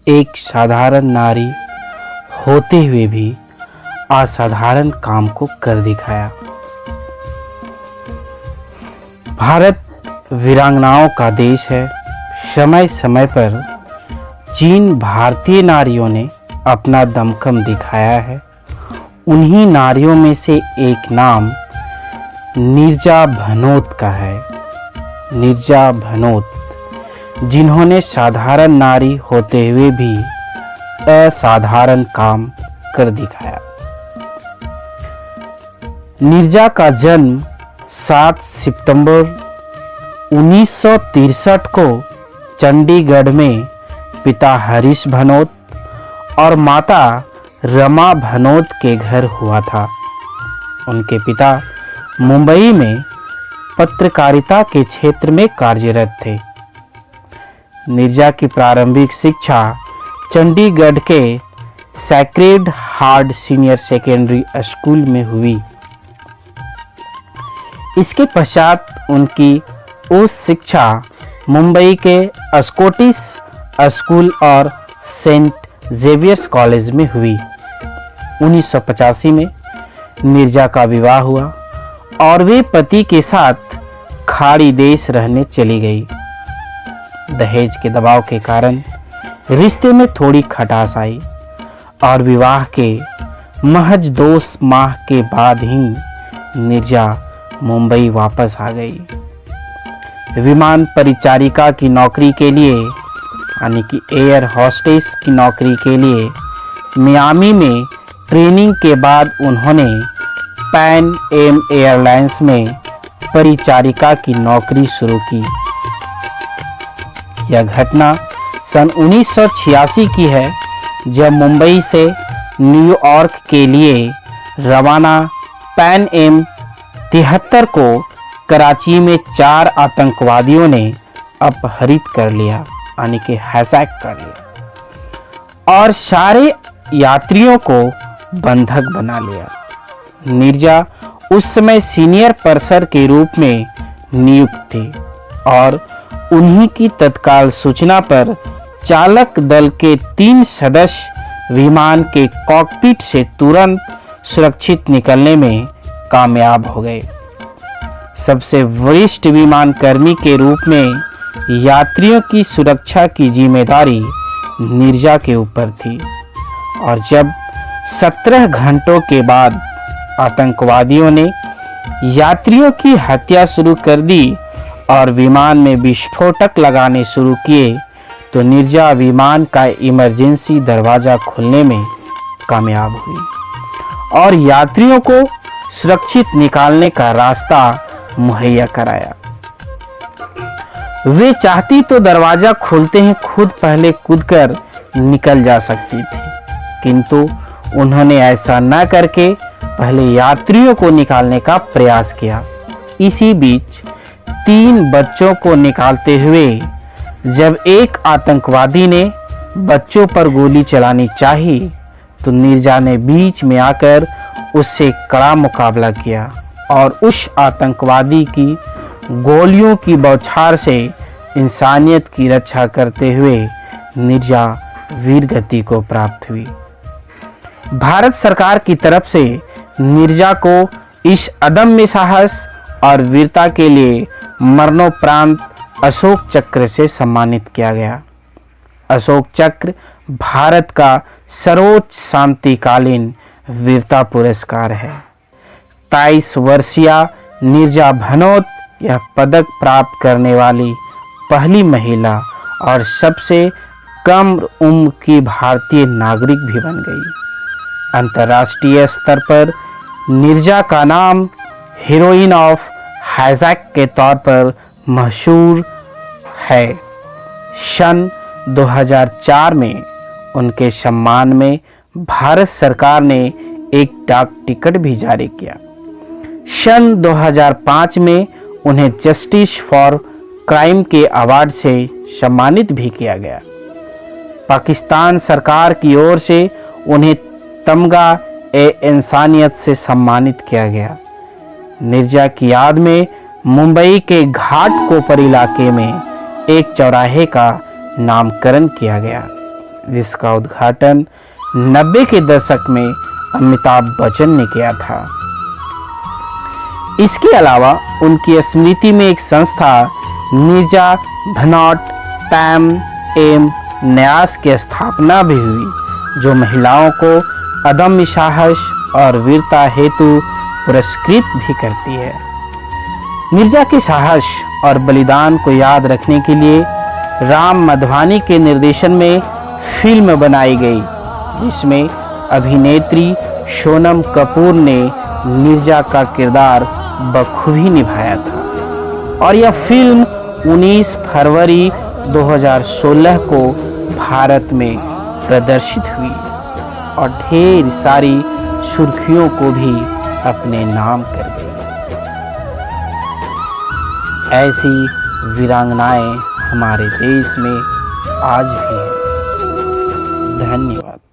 एक साधारण नारी होते हुए भी असाधारण काम को कर दिखाया। भारत वीरांगनाओं का देश है। समय समय पर जिन भारतीय नारियों ने अपना दमखम दिखाया है, उन्हीं नारियों में से एक नाम नीरजा भनोत का है। नीरजा भनोत, जिन्होंने साधारण नारी होते हुए भी असाधारण काम कर दिखाया। नीरजा का जन्म 7 सितंबर 1963 को चंडीगढ़ में पिता हरीश भनोत और माता रमा भनोत के घर हुआ था। उनके पिता मुंबई में पत्रकारिता के क्षेत्र में कार्यरत थे। नीरजा की प्रारंभिक शिक्षा चंडीगढ़ के sacred heart senior secondary school में हुई। इसके पश्चात उनकी उच्च शिक्षा मुंबई के स्कॉटिश स्कूल और सेंट जेवियर्स कॉलेज में हुई। 1985 में नीरजा का विवाह हुआ और वे पति के साथ खाड़ी देश रहने चली गई। दहेज के दबाव के कारण रिश्ते में थोड़ी खटास आई और विवाह के महज 2 माह के बाद ही नीरजा मुंबई वापस आ गई। विमान परिचारिका की नौकरी के लिए, यानी कि एयर होस्टेस की नौकरी के लिए मियामी में ट्रेनिंग के बाद उन्होंने पैन एम एयरलाइंस में परिचारिका की नौकरी शुरू की। यह घटना सन 1986 की है, जब मुंबई से न्यूयॉर्क के लिए रवाना पैन एम 73 को कराची में 4 आतंकवादियों ने अपहरित कर लिया, यानी कि हैजैक कर लिया और सारे यात्रियों को बंधक बना लिया। नीरजा उस समय सीनियर पर्सर के रूप में नियुक्त थे और उन्हीं की तत्काल सूचना पर चालक दल के 3 सदस्य विमान के कॉकपिट से तुरंत सुरक्षित निकलने में कामयाब हो गए। सबसे वरिष्ठ विमान कर्मी के रूप में यात्रियों की सुरक्षा की जिम्मेदारी नीरजा के ऊपर थी और जब 17 घंटों के बाद आतंकवादियों ने यात्रियों की हत्या शुरू कर दी और विमान में विस्फोटक लगाने शुरू किए, तो नीरजा विमान का इमरजेंसी दरवाजा खोलने में कामयाब हुई और यात्रियों को सुरक्षित निकालने का रास्ता मुहैया कराया। वे चाहती तो दरवाजा खोलते ही खुद पहले कूदकर निकल जा सकती थी, किंतु उन्होंने ऐसा न करके पहले यात्रियों को निकालने का प्रयास किया। इसी बीच 3 बच्चों को निकालते हुए जब एक आतंकवादी ने बच्चों पर गोली चलानी चाही, तो नीरजा ने बीच में आकर उससे कड़ा मुकाबला किया और उस आतंकवादी की गोलियों की बौछार से इंसानियत की रक्षा करते हुए नीरजा वीर गति को प्राप्त हुई। भारत सरकार की तरफ से नीरजा को इस अदम्य साहस और वीरता के लिए मरणोपरांत अशोक चक्र से सम्मानित किया गया। अशोक चक्र भारत का सर्वोच्च शांतिकालीन वीरता पुरस्कार है। 23 वर्षीय नीरजा भनोत यह पदक प्राप्त करने वाली पहली महिला और सबसे कम उम्र की भारतीय नागरिक भी बन गई। अंतर्राष्ट्रीय स्तर पर नीरजा का नाम हीरोइन ऑफ हैजैक के तौर पर मशहूर है। सन 2004 में उनके सम्मान में भारत सरकार ने एक डाक टिकट भी जारी किया। सन 2005 में उन्हें जस्टिस फॉर क्राइम के अवार्ड से सम्मानित भी किया गया। पाकिस्तान सरकार की ओर से उन्हें तमगा ए इंसानियत से सम्मानित किया गया। नीरजा की याद में मुंबई के घाटकोपर इलाके में एक चौराहे का नामकरण किया गया। जिसका उद्घाटन 90 के दशक में अमिताभ बच्चन ने किया था। इसके अलावा उनकी स्मृति में एक संस्था नीरजा भनोट पैम एम न्यास की स्थापना भी हुई, जो महिलाओं को अदम्य साहस और वीरता हेतु पुरस्कृत भी करती है। नीरजा के साहस और बलिदान को याद रखने के लिए राम माधवानी के निर्देशन में फिल्म बनाई गई, जिसमें अभिनेत्री सोनम कपूर ने नीरजा का किरदार बखूबी निभाया था और यह फिल्म 19 फरवरी 2016 को भारत में प्रदर्शित हुई और ढेर सारी सुर्खियों को भी अपने नाम कर गई। ऐसी वीरांगनाएं हमारे देश में आज भी हैं। धन्यवाद।